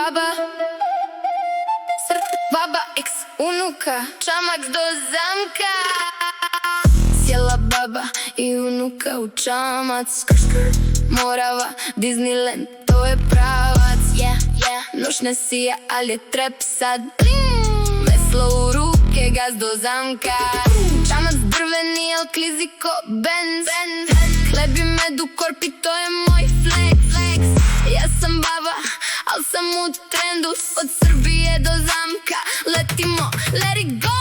baba, baba x unuka, Čamac do zamka. Sjela baba i unuka u Čamac, Morava, Diznilend, to je pravac. Noć ne sija, ali je trep sad. Veslo u ruke, gaz do zamka. Čamac drveni, al klizi ko benz. Hleb i med u korpi, to je moj flex. Ja sam baba, al sam u trendu. Od Srbije do zamka letimo, let it go.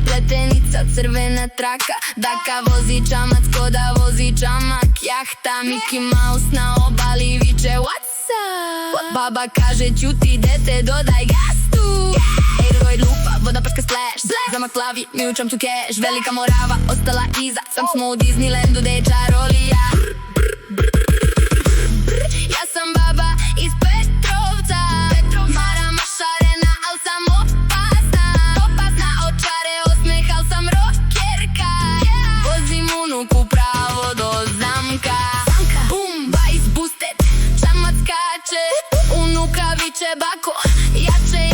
Pletenica, crvena traka, Daka vozi Čamac ko da vozi Čamak. Jahta Mickey Mouse na obali viče what's up. Baba kaže ćuti dete, dodaj gas tu. Aeroid lupa, voda prska splash. Zamak plavi, mi u čamču cash. Velika Morava, ostala iza. Sam smo u Diznilendu, de čarolija. Ja sam baba iz Petrovca, Marama šarena, al sam opasna. Očare osmeh, al sam rockerka. Vozim unuku pravo do zamka. Bum, bajs boosted, Čamac kače. Unuka viče bako, jače.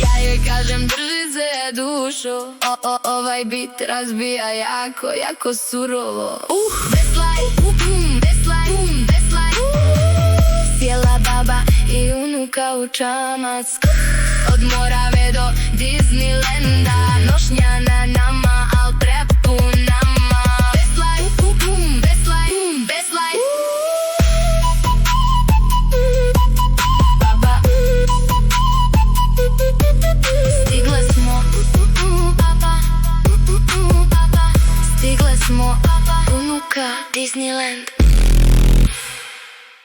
Ja joj kažem drži se dušo. Ovaj bit razbija jako, jako surovo. Veslaj, veslaj, veslaj. Sjela baba i unuka u Čamac, od Morave do Diznilenda. Nošnja na nama, al trepu nama. Veslaj, veslaj, veslaj. Baba, stigle smo. Baba, stigle smo. Unuka, Diznilend.